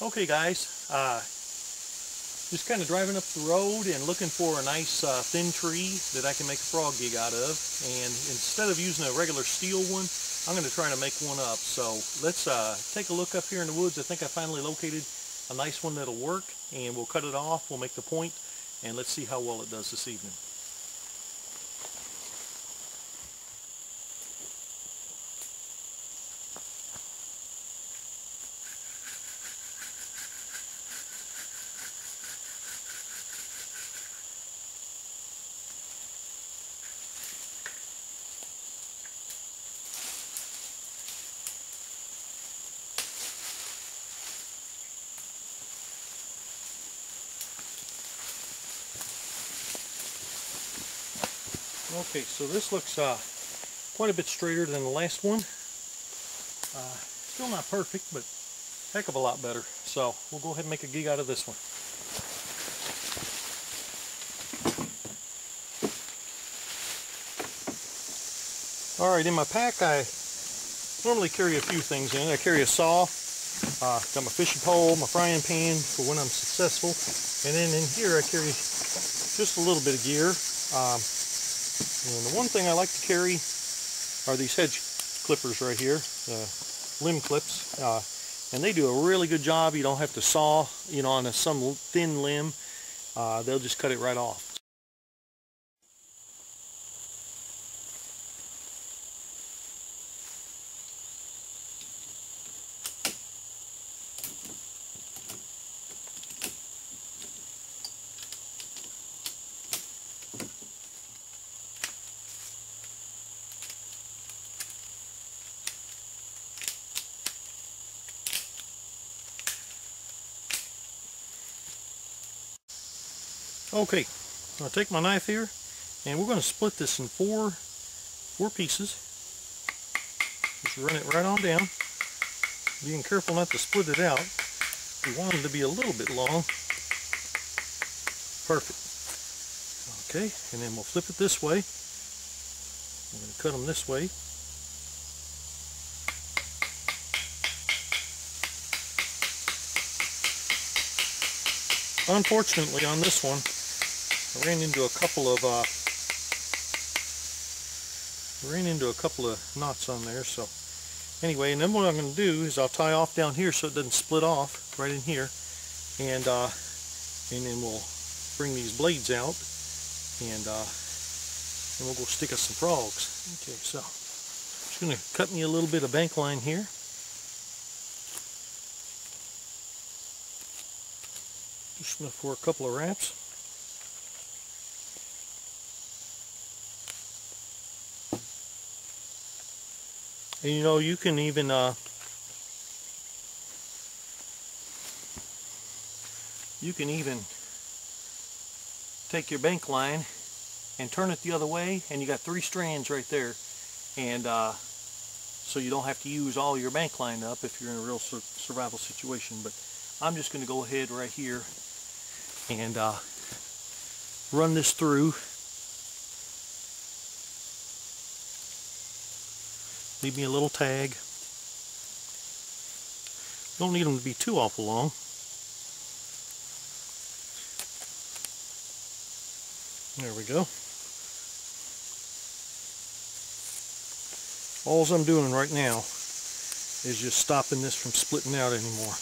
Okay guys, just kind of driving up the road and looking for a nice thin tree that I can make a frog gig out of, and instead of using a regular steel one, I'm going to try to make one up. So let's take a look up here in the woods. I think I finally located a nice one that'll work, and we'll cut it off, we'll make the point, and let's see how well it does this evening. Okay, so this looks quite a bit straighter than the last one. Still not perfect, but heck of a lot better. So we'll go ahead and make a gig out of this one. Alright, in my pack I normally carry a few things in. I carry a saw, got my fishing pole, my frying pan for when I'm successful, and then in here I carry just a little bit of gear. And the one thing I like to carry are these hedge clippers right here, limb clips, and they do a really good job. You don't have to saw, on some thin limb. They'll just cut it right off. Okay, I'll take my knife here, and we're going to split this in four pieces. Just run it right on down. Being careful not to split it out. We want them to be a little bit long. Perfect. Okay, and then we'll flip it this way. I'm going to cut them this way. Unfortunately, on this one, I ran into a couple of knots on there. So anyway, and then what I'm going to do is I'll tie off down here so it doesn't split off right in here, and then we'll bring these blades out, and we'll go stick us some frogs. Okay, so I'm just going to cut me a little bit of bank line here. Just enough for a couple of wraps. And you can even take your bank line and turn it the other way, and you got 3 strands right there, and so you don't have to use all your bank line up if you're in a real survival situation. But I'm just going to go ahead right here and run this through. Leave me a little tag. Don't need them to be too awful long. There we go. All I'm doing right now is just stopping this from splitting out anymore.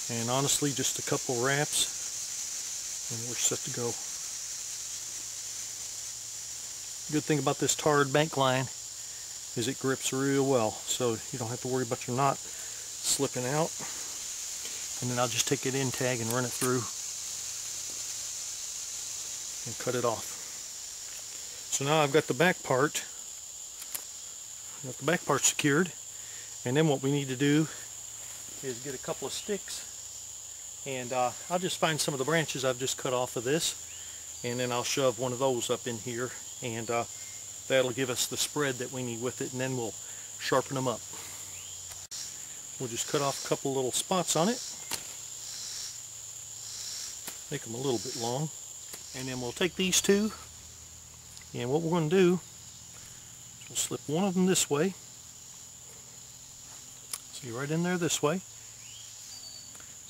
And honestly, just a couple wraps and we're set to go. Good thing about this tarred bank line is it grips real well, so you don't have to worry about your knot slipping out. And then I'll just take it in tag and run it through and cut it off. So now I've got the back part secured, and then what we need to do is get a couple of sticks, and I'll just find some of the branches I've just cut off of this, and then I'll shove one of those up in here, and that'll give us the spread that we need with it, and then we'll sharpen them up. We'll just cut off a couple little spots on it, make them a little bit long, and then we'll take these two, and what we're going to do is we'll slip one of them this way. See, right in there this way.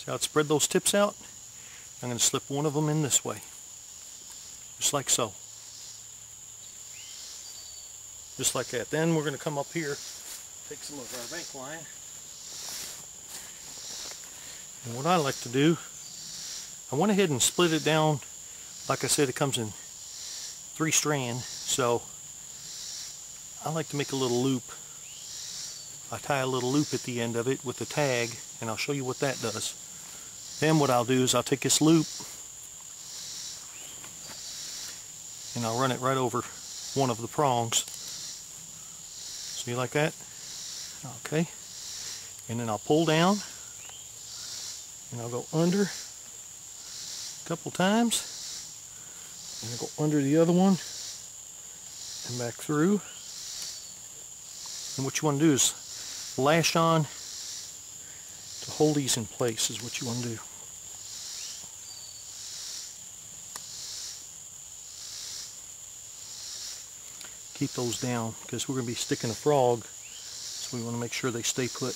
See how it spread those tips out? I'm going to slip one of them in this way. Just like so. Just like that. Then we're going to come up here, take some of our bank line. And what I like to do, I went ahead and split it down. Like I said, it comes in 3 strands. So I like to make a little loop. I tie a little loop at the end of it with a tag, and I'll show you what that does. Then what I'll do is I'll take this loop and I'll run it right over one of the prongs. See like that? Okay. And then I'll pull down and I'll go under a couple times and I'll go under the other one and back through. And what you want to do is lash on to hold these in place is what you want to do. Keep those down because we're going to be sticking a frog, so we want to make sure they stay put.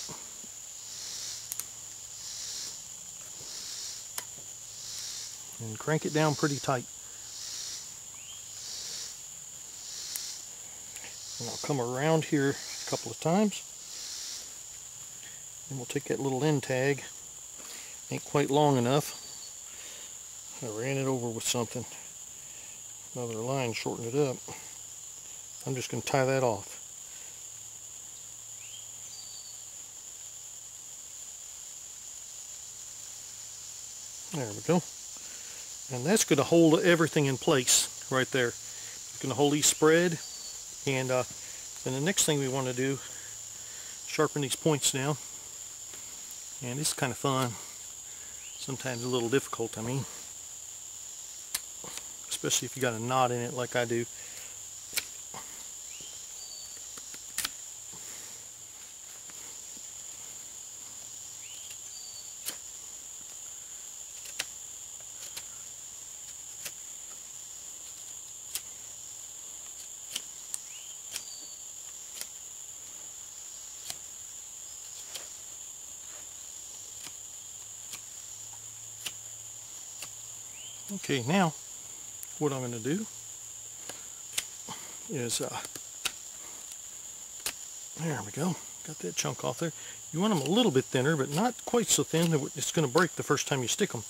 And crank it down pretty tight. And I'll come around here a couple of times. And we'll take that little end tag. Ain't quite long enough. I ran it over with something. Another line shortened it up. I'm just going to tie that off. There we go. And that's going to hold everything in place right there. It's going to hold these spread. And then the next thing we want to do, sharpen these points down. And it's kind of fun. Sometimes a little difficult, I mean. Especially if you got a knot in it like I do. Okay, now what I'm going to do is, there we go, got that chunk off there. You want them a little bit thinner, but not quite so thin that it's going to break the first time you stick them.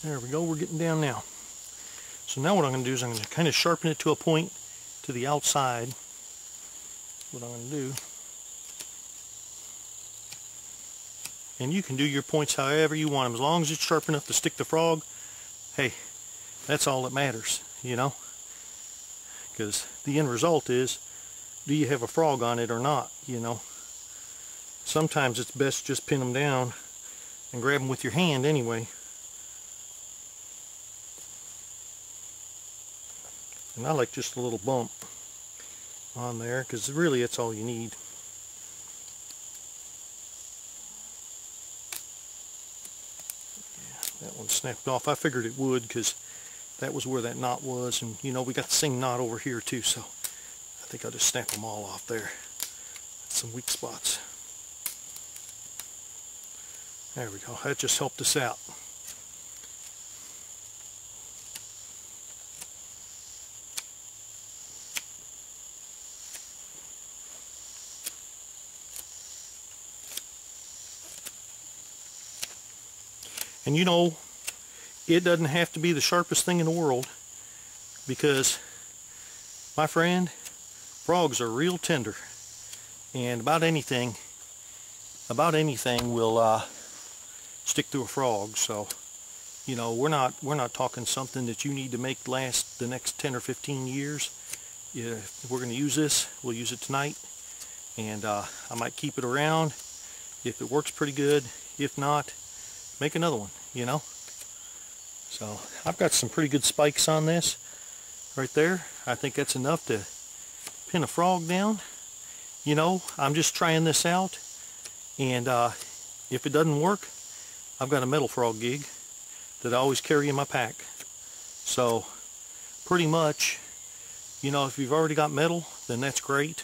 There we go, we're getting down now. So now what I'm going to do is I'm going to kind of sharpen it to a point to the outside. What I'm going to do. And you can do your points however you want them. As long as it's sharp enough to stick the frog, hey, that's all that matters, you know? Because the end result is, do you have a frog on it or not, you know? Sometimes it's best just pin them down and grab them with your hand anyway. And I like just a little bump on there, because really that's all you need. That one snapped off. I figured it would because that was where that knot was, and you know we got the same knot over here too, so I think I'll just snap them all off there. That's some weak spots. There we go. That just helped us out. And you know, it doesn't have to be the sharpest thing in the world, because, my friend, frogs are real tender, and about anything will stick to a frog. So, you know, we're not talking something that you need to make last the next 10 or 15 years. Yeah, if we're going to use this, we'll use it tonight, and I might keep it around if it works pretty good. If not, make another one, you know. So I've got some pretty good spikes on this right there. I think that's enough to pin a frog down. You know, I'm just trying this out, and if it doesn't work, I've got a metal frog gig that I always carry in my pack. So pretty much, you know, if you've already got metal, then that's great.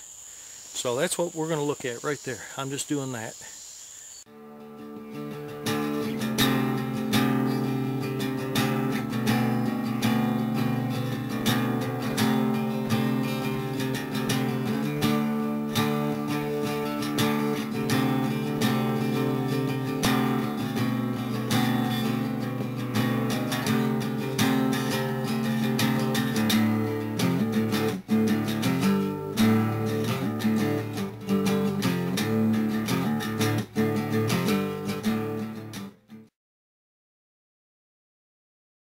So that's what we're going to look at right there. I'm just doing that.